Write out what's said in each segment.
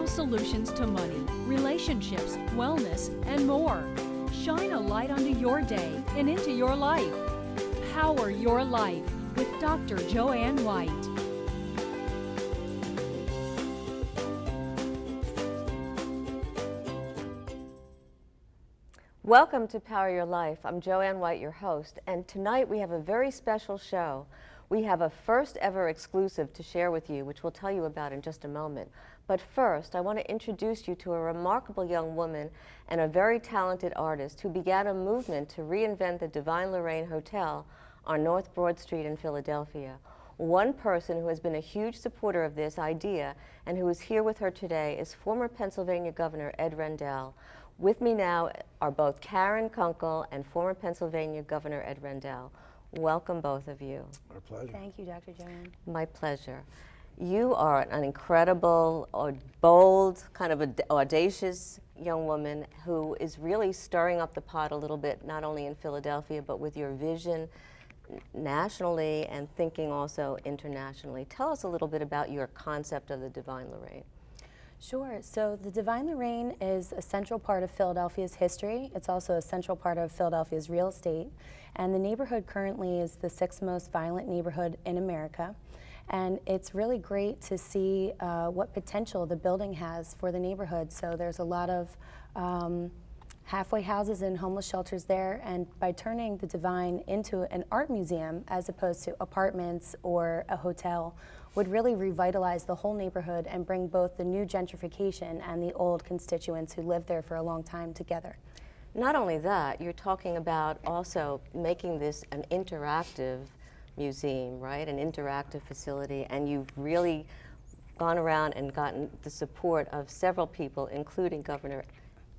Natural solutions to money, relationships, wellness, and more. Shine a light onto your day and into your life. Power Your Life with Dr. Joanne White. Welcome to Power Your Life. I'm Joanne White, your host, and tonight we have a very special show. We have a first ever exclusive to share with you, which we'll tell you about in just a moment. But first, I want to introduce you to a remarkable young woman and a very talented artist who began a movement to reinvent the Divine Lorraine Hotel on North Broad Street in Philadelphia. One person who has been a huge supporter of this idea and who is here with her today is former Pennsylvania Governor Ed Rendell. With me now are both Karen Kunkel and former Pennsylvania Governor Ed Rendell. Welcome, both of you. Our pleasure. Thank you, Dr. Joanne. My pleasure. You are an incredible, bold, kind of audacious young woman who is really stirring up the pot a little bit, not only in Philadelphia, but with your vision nationally and thinking also internationally. Tell us a little bit about your concept of the Divine Lorraine. Sure. So the Divine Lorraine is a central part of Philadelphia's history. It's also a central part of Philadelphia's real estate. And the neighborhood currently is the 6th most violent neighborhood in America. And it's really great to see what potential the building has for the neighborhood. So there's a lot of halfway houses and homeless shelters there. And by turning the Divine into an art museum as opposed to apartments or a hotel, would really revitalize the whole neighborhood and bring both the new gentrification and the old constituents who lived there for a long time together. Not only that, you're talking about also making this an interactive museum, right? An interactive facility, and you've really gone around and gotten the support of several people, including Governor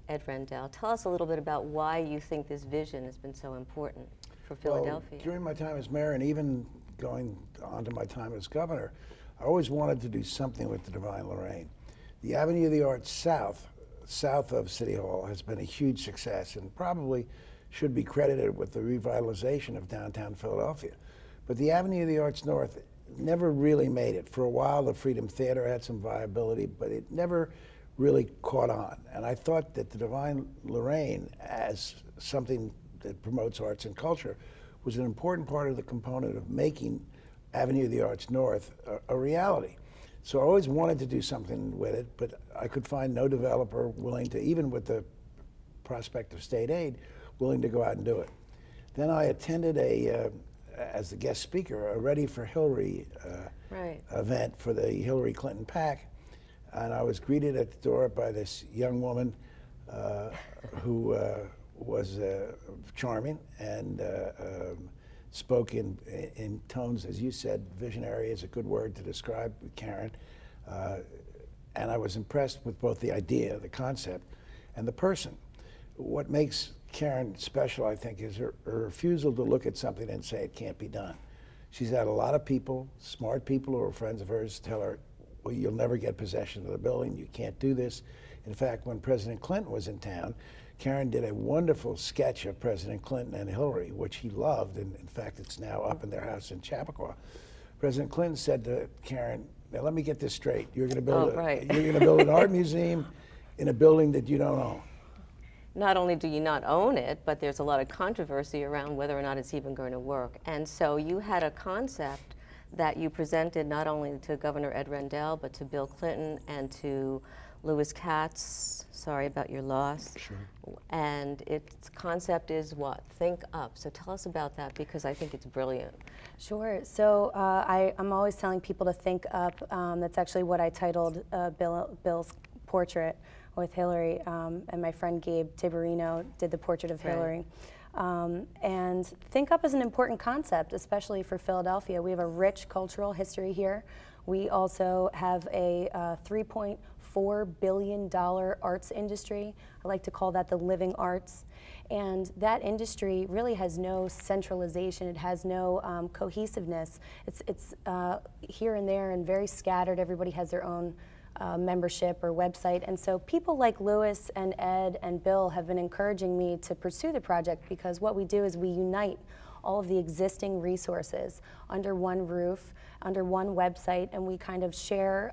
Ed Rendell. Tell us a little bit about why you think this vision has been so important for Philadelphia. Well, during my time as mayor and even going on to my time as governor, I always wanted to do something with the Divine Lorraine. The Avenue of the Arts south of City Hall has been a huge success and probably should be credited with the revitalization of downtown Philadelphia. But the Avenue of the Arts North never really made it. For a while, the Freedom Theater had some viability, but it never really caught on. And I thought that the Divine Lorraine, as something that promotes arts and culture, was an important part of the component of making Avenue of the Arts North a reality. So I always wanted to do something with it, but I could find no developer willing to, even with the prospect of state aid, willing to go out and do it. Then I attended as the guest speaker, a Ready for Hillary event for the Hillary Clinton PAC, and I was greeted at the door by this young woman who was charming and spoke in tones, as you said, visionary is a good word to describe Karen. And I was impressed with both the idea, the concept, and the person. What makes Karen special, I think, is her refusal to look at something and say it can't be done. She's had a lot of people, smart people who are friends of hers, tell her, well, you'll never get possession of the building, you can't do this. In fact, when President Clinton was in town, Karen did a wonderful sketch of President Clinton and Hillary, which he loved, and in fact, it's now up in their house in Chappaqua. President Clinton said to Karen, now let me get this straight. You're going to build you're going to build an art museum in a building that you don't own. Not only do you not own it, but there's a lot of controversy around whether or not it's even going to work. And so you had a concept that you presented not only to Governor Ed Rendell, but to Bill Clinton and to Louis Katz. Sorry about your loss. Sure. And its concept is what? Think Up. So tell us about that, because I think it's brilliant. Sure. So I'm always telling people to think up. That's actually what I titled Bill's portrait with Hillary, and my friend Gabe Tiberino did the portrait of Hillary. And Think Up is an important concept, especially for Philadelphia. We have a rich cultural history here. We also have a $3.4 billion arts industry. I like to call that the living arts. And that industry really has no centralization. It has no cohesiveness. It's here and there and very scattered. Everybody has their own membership or website. And so people like Louis and Ed and Bill have been encouraging me to pursue the project, because what we do is we unite all of the existing resources under one roof, under one website, and we kind of share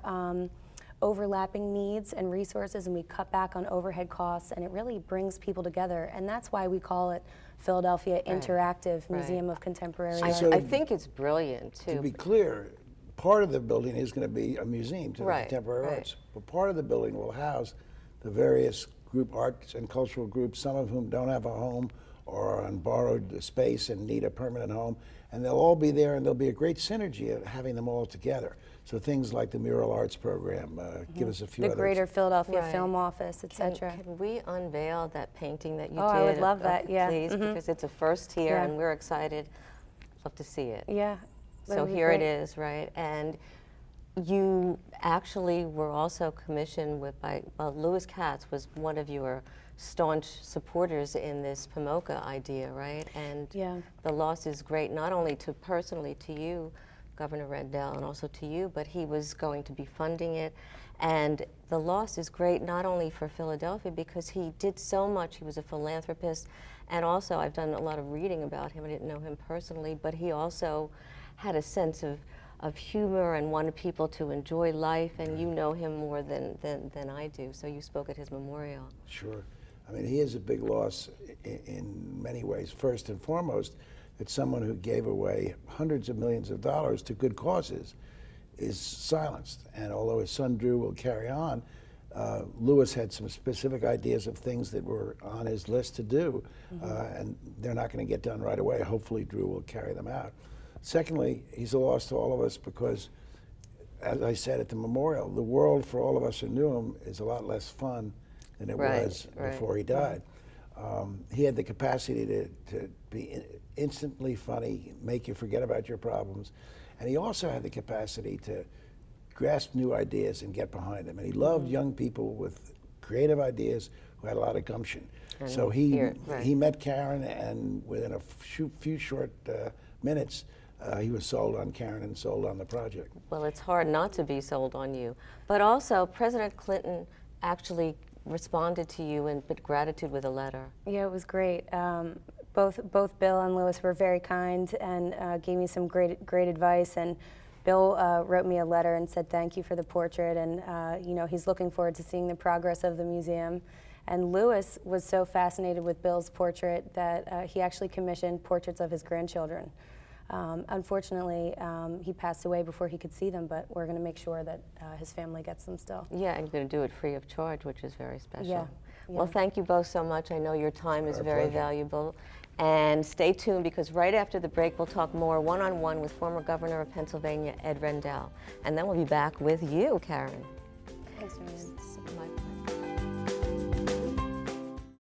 overlapping needs and resources, and we cut back on overhead costs, and it really brings people together. And that's why we call it Philadelphia Interactive Museum of Contemporary Art. I think it's brilliant, too. To be clear, part of the building is going to be a museum to the contemporary arts, but part of the building will house the various group arts and cultural groups, some of whom don't have a home or are on borrowed space and need a permanent home, and they'll all be there, and there'll be a great synergy of having them all together. So things like the Mural Arts Program, give us a few the others. Greater Philadelphia Film Office, Can etc. we unveil that painting that you did? I would love that, yeah. Please, because it's a first here, Yeah. and we're excited. Love to see it. Yeah. that So would be here it great. is, right? And you actually were also commissioned by Louis Katz was one of your staunch supporters in this PMOCA idea, right? And the loss is great, not only personally to you, Governor Rendell, and also to you, but he was going to be funding it. And the loss is great not only for Philadelphia, because he did so much. He was a philanthropist, and also I've done a lot of reading about him. I didn't know him personally, but he also had a sense of humor and wanted people to enjoy life, and you know him more than I do, so you spoke at his memorial. Sure. I mean, he is a big loss in many ways. First and foremost, that someone who gave away hundreds of millions of dollars to good causes is silenced. And although his son Drew will carry on, Louis had some specific ideas of things that were on his list to do, and they're not going to get done right away. Hopefully Drew will carry them out. Secondly, he's a loss to all of us because, as I said at the memorial, the world for all of us who knew him is a lot less fun than it was before he died. He had the capacity to be instantly funny, make you forget about your problems, and he also had the capacity to grasp new ideas and get behind them. And he loved young people with creative ideas who had a lot of gumption. And so he met Karen, and within a few short minutes, he was sold on Karen and sold on the project. Well, it's hard not to be sold on you. But also, President Clinton actually responded to you in gratitude with a letter. Yeah, it was great. Both Bill and Louis were very kind and gave me some great advice. And Bill wrote me a letter and said thank you for the portrait, and you know, he's looking forward to seeing the progress of the museum. And Louis was so fascinated with Bill's portrait that he actually commissioned portraits of his grandchildren. Unfortunately, he passed away before he could see them, but we're going to make sure that his family gets them still. Yeah, and you're going to do it free of charge, which is very special. Yeah. Well, thank you both so much. I know your time is very pleasure. valuable. And stay tuned, because right after the break, we'll talk more one-on-one with former Governor of Pennsylvania, Ed Rendell. And then we'll be back with you, Karen. Thanks, Marianne. My pleasure.